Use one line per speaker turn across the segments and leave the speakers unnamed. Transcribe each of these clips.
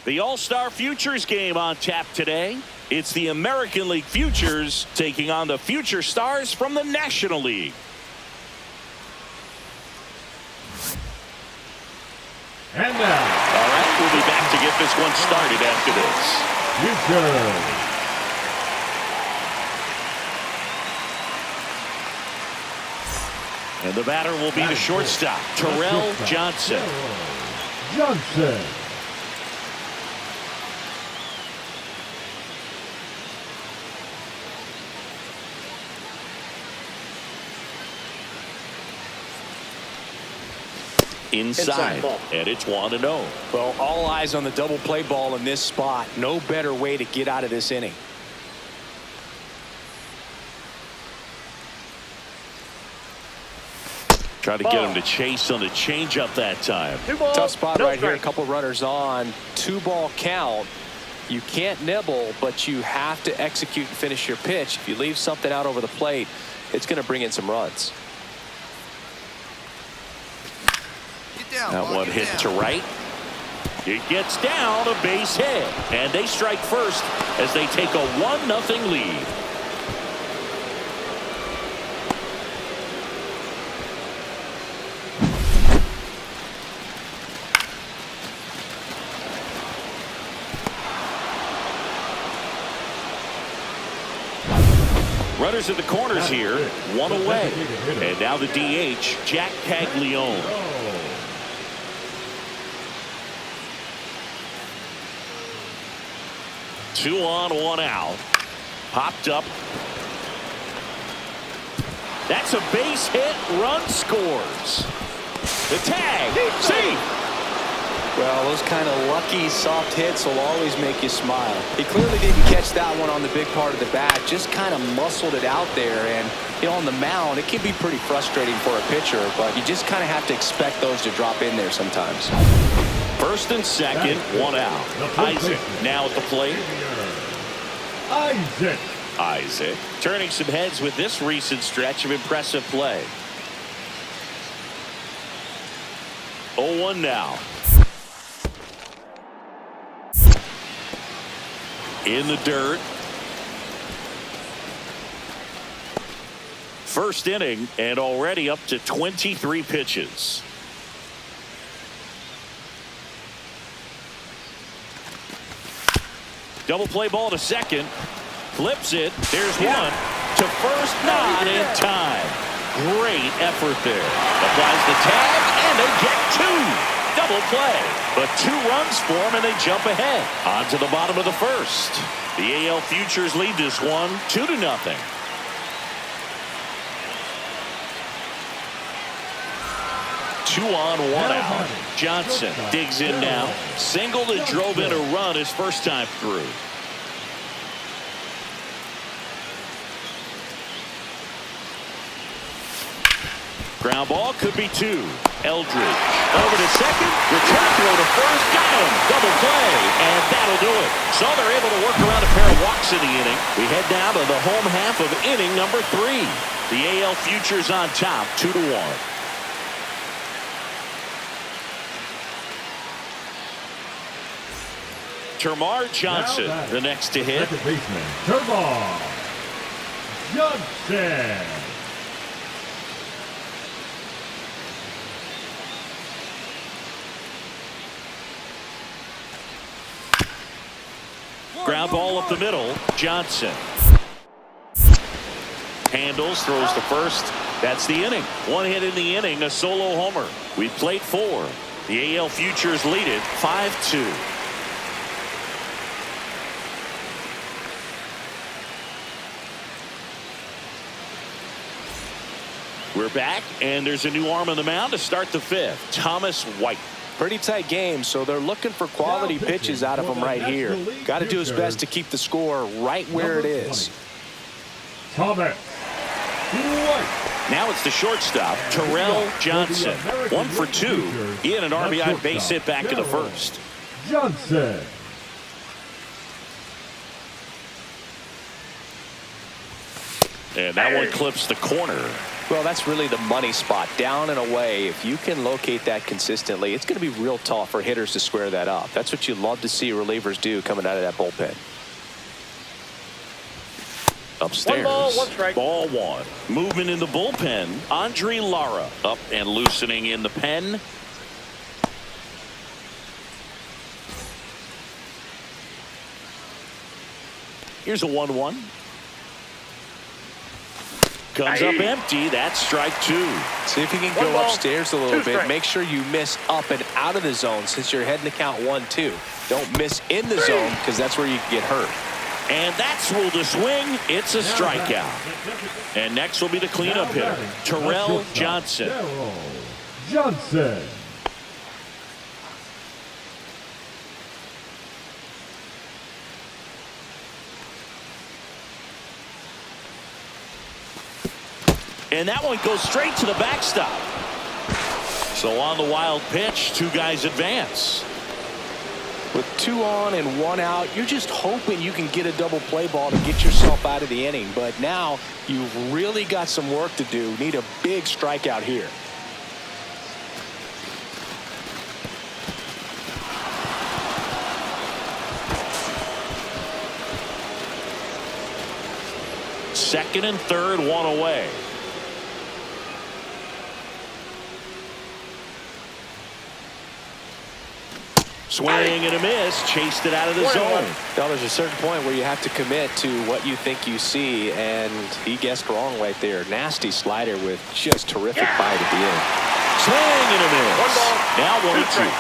The All-Star Futures game on tap today. It's the American League Futures taking on the Future Stars from the National League.
And now,
all right, we'll be back to get this one started after this.
Futures.
And the batter will be the shortstop, Terrell Johnson.
Johnson.
Inside, and it's 1-0.
Well, all eyes on the double play ball in this spot. No better way to get out of this inning.
Trying to get him to chase on the changeup that time.
Tough spot right here. A couple runners on. 2-ball count. You can't nibble, but you have to execute and finish your pitch. If you leave something out over the plate, it's going to bring in some runs.
That one hit to right. It gets down, a base hit. And they strike first as they take a 1-0 lead. Runners at the corners here, one away. And now the DH, Jack Caglione. 2 on, 1 out. Popped up. That's a base hit. Run scores. The tag. See.
Well, those kind of lucky soft hits will always make you smile. He clearly didn't catch that one on the big part of the bat. Just kind of muscled it out there. And, you know, on the mound, it can be pretty frustrating for a pitcher. But you just kind of have to expect those to drop in there sometimes.
First and second, 1 out. Isaac now at the plate. Isaac turning some heads with this recent stretch of impressive play. 0-1 now. In the dirt. First inning and already up to 23 pitches. Double play ball to second. Flips it. There's one. To first, not in time. Great effort there. Applies the tag, and they get 2. Double play. But 2 runs for them, and they jump ahead. On to the bottom of the first. The AL Futures lead this one 2-0. Two on, 1 out. Johnson digs in now. Single that drove in a run his first time through. Ground ball could be 2. Eldridge over to second. Return throw to first. Got him. Double play. And that'll do it. So they're able to work around a pair of walks in the inning. We head down to the home half of inning number 3. The AL Futures on top 2-1. Termarr Johnson, the next to hit.
Second baseman, Termarr Johnson.
Ground ball up the middle. Johnson handles, throws to first. That's the inning. 1 hit in the inning, a solo homer. We played 4. The AL Futures lead it 5-2. We're back, and there's a new arm on the mound to start the 5th. Thomas White.
Pretty tight game, so they're looking for quality pitches out of him right here. Got to do his best to keep the score right where it is.
Thomas White.
Now it's the shortstop, Terrell Johnson. 1 for 2. He had an RBI base hit back in the first.
Johnson.
And that one clips the corner.
Well, that's really the money spot, down and away. If you can locate that consistently, it's going to be real tough for hitters to square that up. That's what you love to see relievers do coming out of that bullpen.
Upstairs,
1 ball, 1 strike.
ball 1. Movement in the bullpen. Andre Lara up and loosening in the pen. Here's a 1-1. Comes up empty. That's strike 2.
See if you can
1
go
ball,
upstairs a little
2
bit.
strikes.
Make sure you miss up and out of the zone since you're heading to count 1-2. Don't miss in the zone because that's where you can get hurt.
And that's ruled a swing. It's a strikeout. And next will be the cleanup hitter, Terrell Johnson.
Terrell Johnson.
And that one goes straight to the backstop. So on the wild pitch, 2 guys advance.
With 2 on and 1 out, you're just hoping you can get a double play ball to get yourself out of the inning. But now you've really got some work to do. Need a big strikeout here.
Second and third, 1 away. Swing and a miss, chased it out of the zone.
Now there's a certain point where you have to commit to what you think you see, and he guessed wrong right there. Nasty slider with just terrific bite at the end.
Swing and a miss.
1 ball,
Now
2
1-2.
strikes.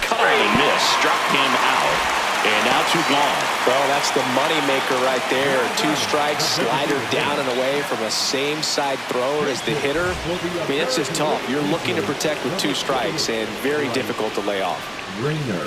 Cut and miss, struck him out. And now 2 gone.
Well, that's the money maker right there. 2 strikes, slider down and away from a same side thrower as the hitter. I mean, it's just tough. You're looking to protect with 2 strikes and very difficult to lay off.
Ringer.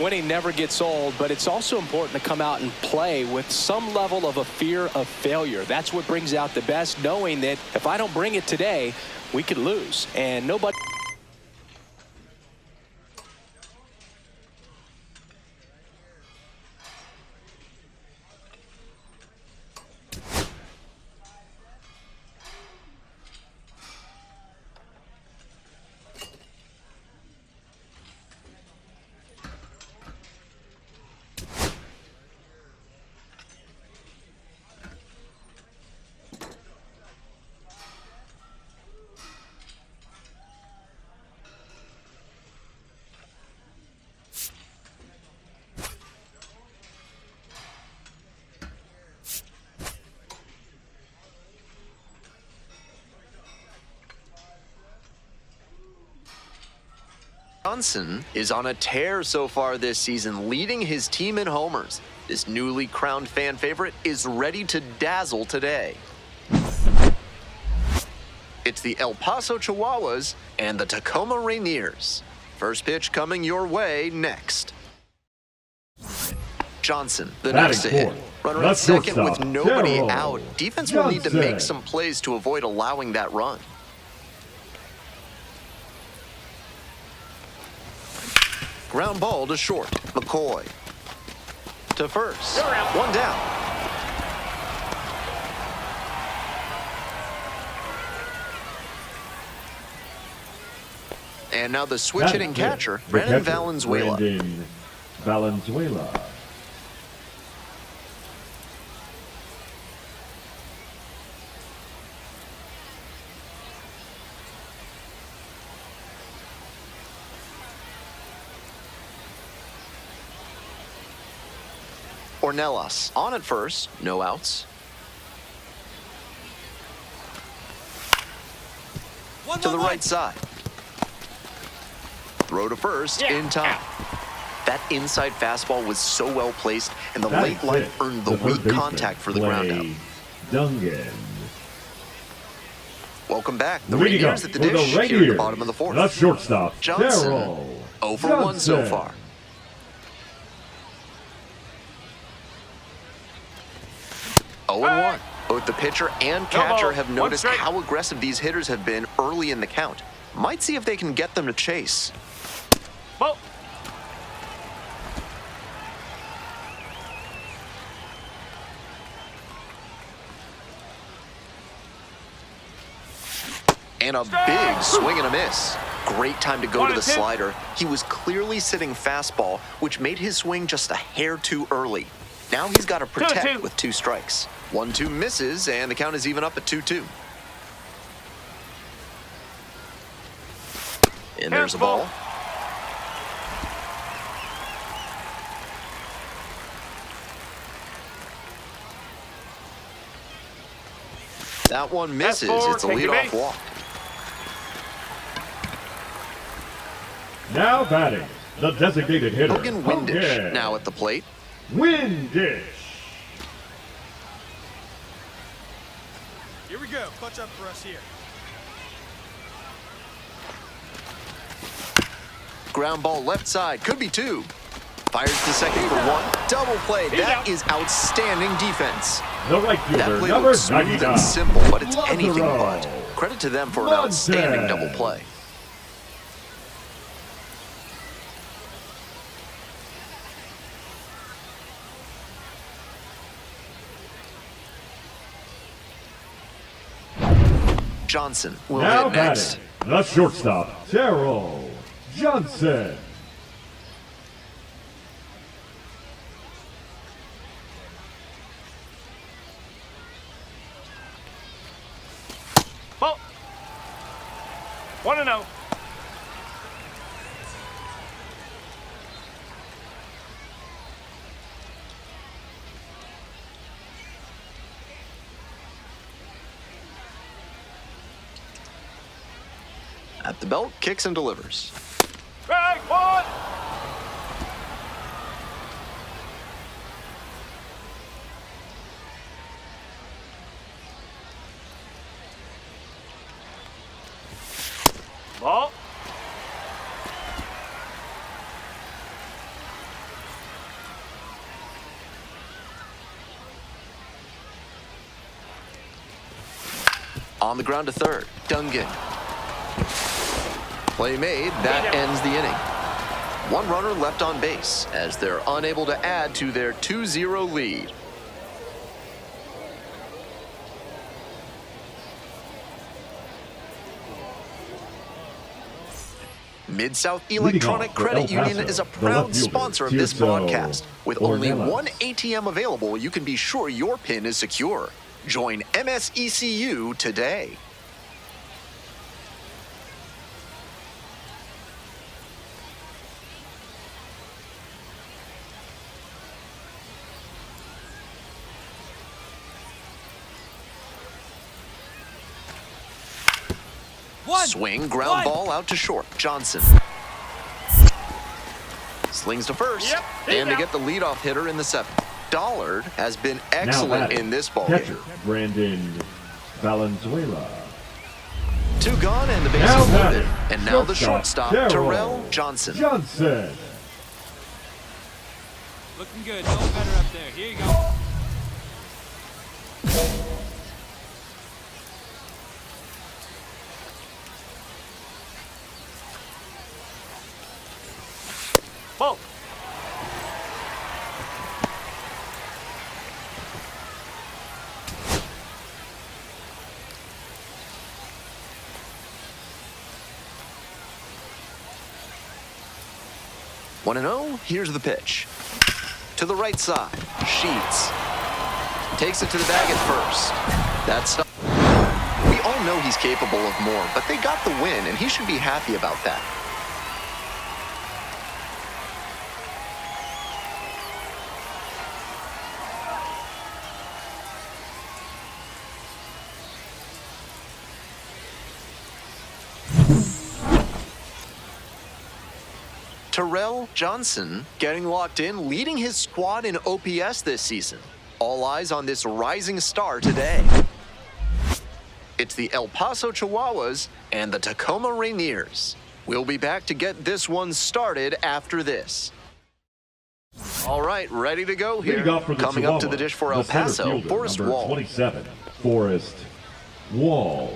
Winning never gets old, but it's also important to come out and play with some level of a fear of failure. That's what brings out the best, knowing that if I don't bring it today, we could lose. And nobody...
Johnson is on a tear so far this season, leading his team in homers. This newly crowned fan favorite is ready to dazzle today. It's the El Paso Chihuahuas and the Tacoma Rainiers. First pitch coming your way next. Johnson, the next to hit. Runner at second with nobody out. Defense will need to make some plays to avoid allowing that run. Ground ball to short. McCoy. To first. 1 down. And now the switch hitting catcher, Brandon Valenzuela.
Brandon Valenzuela.
Ornelas on at first, no outs. To the right side. Throw to first in time. That inside fastball was so well placed, and the late light earned the weak contact for the ground out.
Dungan.
Welcome back. The
Way to go
Rainiers at the
for
dish here at the bottom of the fourth.
The shortstop,
Johnson,
Terrell
0 for 1 so
Johnson.
far. Oh and 1. Both the pitcher and catcher have noticed how aggressive these hitters have been early in the count. Might see if they can get them to chase.
Ball.
And a big swing and a miss. Great time to go to the slider. He was clearly sitting fastball, which made his swing just a hair too early. Now he's got to protect with 2 strikes. 1-2 misses, and the count is even up at 2-2. And there's a ball. That one misses. It's a leadoff walk.
Now batting, the designated hitter.
Hogan Windish now at the plate.
Windish.
Here we go. Clutch up for us here.
Ground ball left side. Could be 2. Fires to second for 1. Double play. That is outstanding defense.
The right
That
fielder,
play
number
looks smooth
99.
and simple, but it's anything
Lazaro.
but. Credit to them for an outstanding double play. Johnson will
Now
hit next.
batting, the shortstop, Terrell Johnson.
Ball. 1-0.
At the belt, kicks and delivers.
Strike 1. Ball.
On the ground to third. Dungan. Play made. That ends the inning. 1 runner left on base as they're unable to add to their 2-0 lead. Mid-South Electronic Credit Union is a proud sponsor of this broadcast. With only 1 ATM available, you can be sure your PIN is secure. Join MSECU today. Swing, ground ball out to short. Johnson. Slings to first. And to get the leadoff hitter in the 7th. Dollard has been excellent in this ball
Catcher,
game.
Brandon Valenzuela.
2 gone and the base
Now
is loaded.
batting,
And now the
shortstop,
shortstop,
Terrell
Terrell Johnson.
Johnson.
Looking good. Going better up there. Here you go.
Ball.
One and 0. Here's the pitch. To the right side. Sheets. Takes it to the bag at first. That's. We all know he's capable of more, but they got the win, and he should be happy about that. Terrell Johnson getting locked in, leading his squad in OPS this season. All eyes on this rising star today. It's the El Paso Chihuahuas and the Tacoma Rainiers. We'll be back to get this one started after this. All right, ready to go here. Coming up to the dish for El Paso, Forrest Wall.
27, Forrest Wall.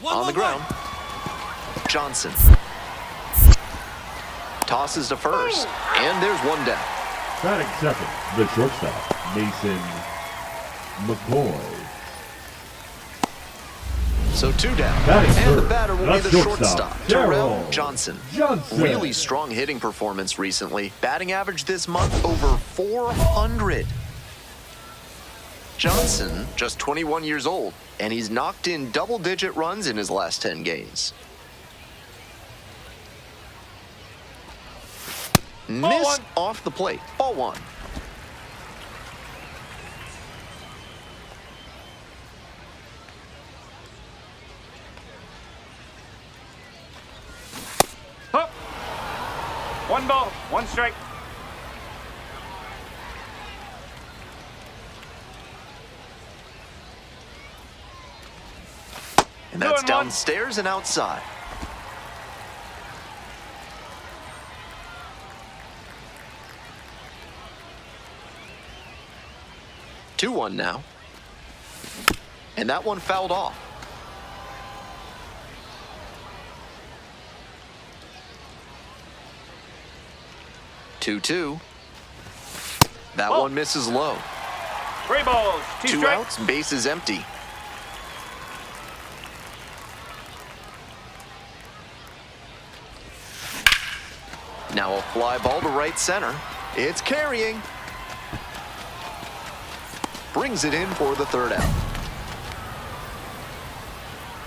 On the ground. Johnson. Tosses to first. And there's one down.
Batting second, the shortstop, Mason McCoy.
So two down.
Batting
And the
third,
batter will
the
be the
shortstop,
shortstop,
Terrell
Terrell Johnson.
Johnson.
Really strong hitting performance recently. Batting average this month over 400. Johnson, just 21 years old, and he's knocked in double-digit runs in his last 10 games. Missed off the plate. Ball one.
Up. 1 ball, 1 strike.
And that's
2-1.
downstairs and outside. Two one now. And that one fouled off. Two. That
Ball.
one misses low.
3 balls, 2
Two
strikes.
outs, base is empty. Now a fly ball to right center. It's carrying. Brings it in for the third out.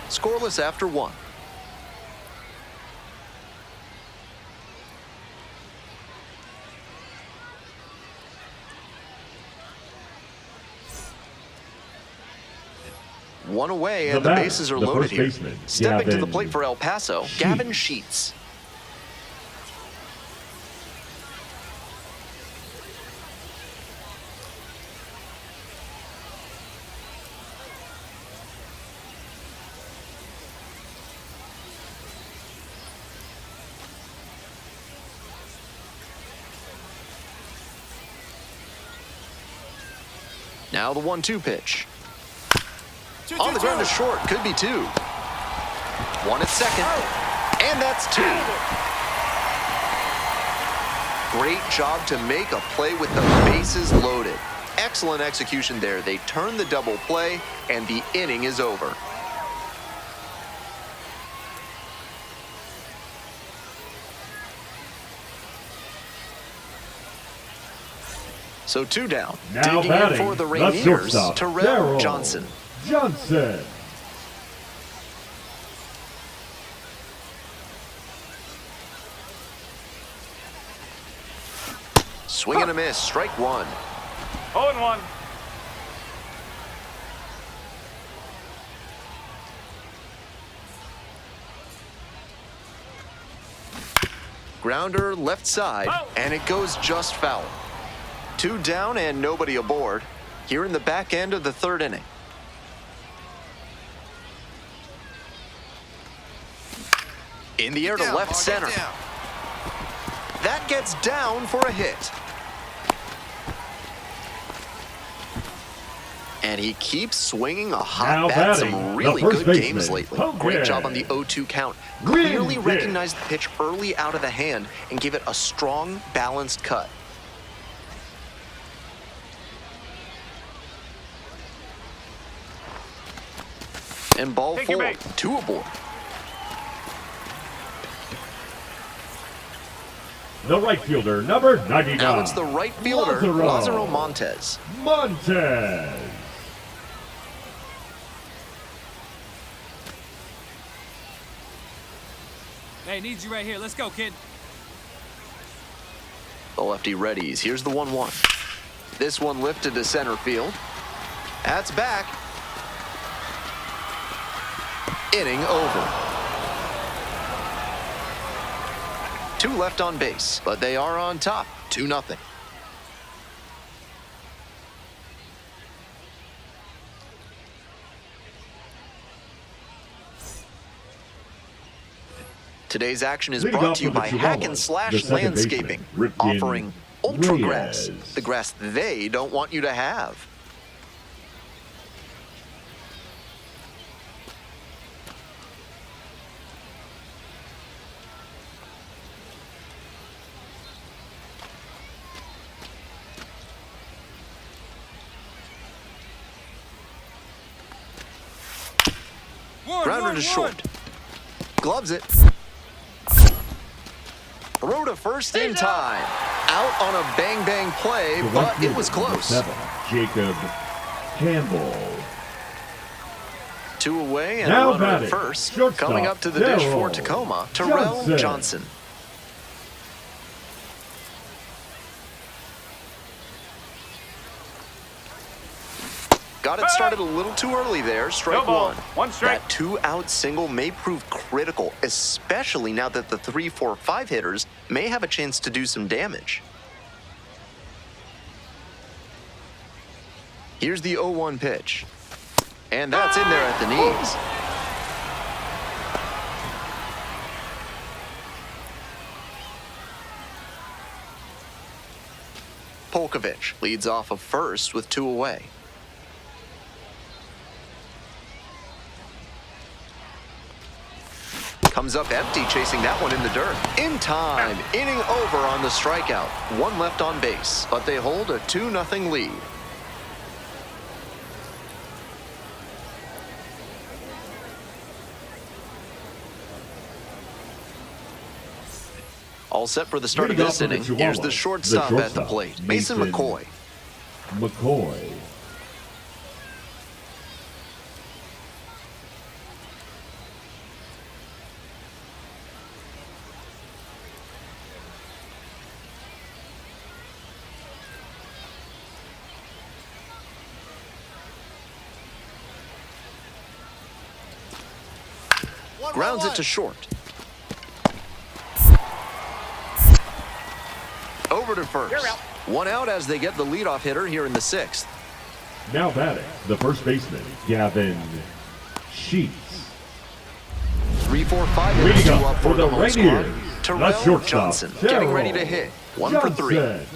Scoreless after 1. One away and the
batter,
bases are
the
loaded
first
here.
baseman,
Stepping to the
Gavin
plate for El Paso, Gavin Sheets. Now the 1-2 pitch. On the ground to short, could be 2. 1 at second, and that's 2. Great job to make a play with the bases loaded. Excellent execution there. They turn the double play, and the inning is over. So 2 down.
Now
Digging in
batting,
for the
the
Rainiers,
shortstop,
Terrell
Terrell
Johnson.
Johnson.
Swing and a miss, strike 1.
0-1.
Grounder left side, and it goes just foul. 2 down and nobody aboard here in the back end of the third inning. In the air to left center. That gets down for a hit. And he keeps swinging a hot
Now
bat.
batting,
Some
the
really
first
good games
baseman,
lately.
Hogan.
Great job on the 0-2 count.
Win
Clearly
it.
recognized the pitch early out of the hand and gave it a strong, balanced cut. And ball
Take your
4,
bait.
2 aboard.
The right fielder, number 99.
Now it's the right fielder, Lázaro Montes.
Montez.
Hey, needs you right here. Let's go, kid.
The lefty readies. Here's the 1-1. This one lifted to center field. That's back. Inning over. 2 left on base, but they are on top, 2-0. Today's action is
Leading
brought
off
to you
with the
by
Chihuahuas,
Hack and
the
Slash
second
Landscaping,
baseman, Ripken
offering Ultra Grass,
Reyes.
the grass they don't want you to have. Grounder to short. Gloves it. Throw to first in time. Out on a bang-bang play,
The
but
right
it
fielder,
was
number
close.
7, Jacob Campbell.
2 away and
Now
a runner at
batting,
first.
shortstop,
Coming up to the dish for
Darryl
Tacoma, Terrell Johnson. Got it started a little too early there. Strike
No ball.
one.
One strike.
That 2-out single may prove critical, especially now that the 3, 4, 5 hitters may have a chance to do some damage. Here's the 0-1 pitch. And that's in there at the knees. Polkovich leads off of first with 2 away. Comes up empty, chasing that one in the dirt. In time, inning over on the strikeout. 1 left on base, but they hold a 2-0 lead. All set for the start of
Leading
this
off for the
inning. Here's the
Chihuahuas,
shortstop at the plate, Mason McCoy.
McCoy.
Grounds it to short. Over to first. 1 out as they get the leadoff hitter here in the 6th.
Now batting, the first baseman, Gavin Sheets.
3, 4, 5
Leading
hitters
up
up
for
for the
the
home squad.
Rainiers, the
Terrell
shortstop,
Johnson getting ready to
Darryl
hit. 1 for 3.
Johnson.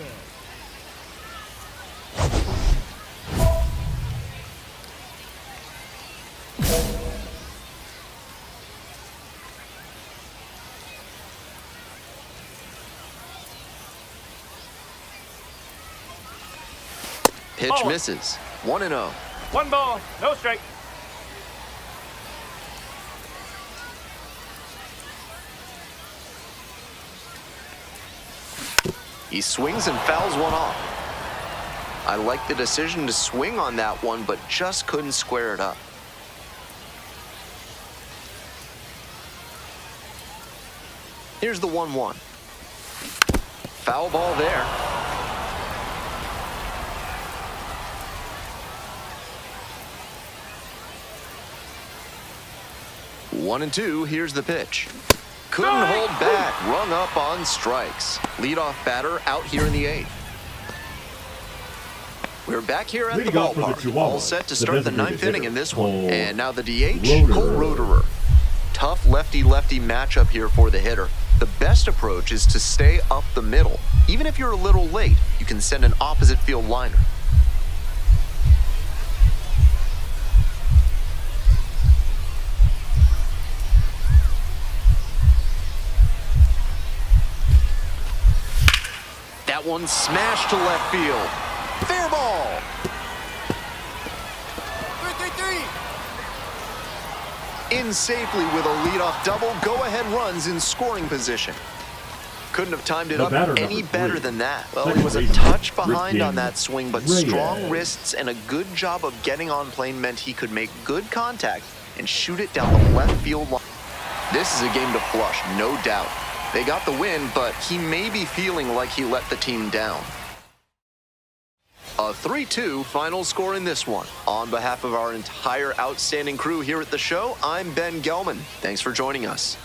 Pitch
Ball.
misses. 1-0.
1 ball, no strike.
He swings and fouls one off. I like the decision to swing on that one, but just couldn't square it up. Here's the 1-1. Foul ball there. One and two, here's the pitch. Couldn't hold back, rung up on strikes. Leadoff batter out here in the 8th. We're back here at the
Leading off for the
ballpark,
Chihuahuas,
all set to
the
start the
designated
9th inning
hitter,
in this one.
Cole
And now the DH,
Roederer.
Cole Roederer. Tough lefty-lefty matchup here for the hitter. The best approach is to stay up the middle. Even if you're a little late, you can send an opposite field liner. That one smashed to left field. Fair ball. 3-3-3. In safely with a leadoff double, go-ahead runs in scoring position. Couldn't have timed it
The
up
batter,
any
number
better
3.
than that. Well,
Second
he was a
baseman,
touch behind on
Ricky
that swing, but
Reyes.
strong wrists and a good job of getting on plane meant he could make good contact and shoot it down the left field line. This is a game to flush, no doubt. They got the win, but he may be feeling like he let the team down. A 3-2 final score in this one. On behalf of our entire outstanding crew here at the show, I'm Ben Gelman. Thanks for joining us.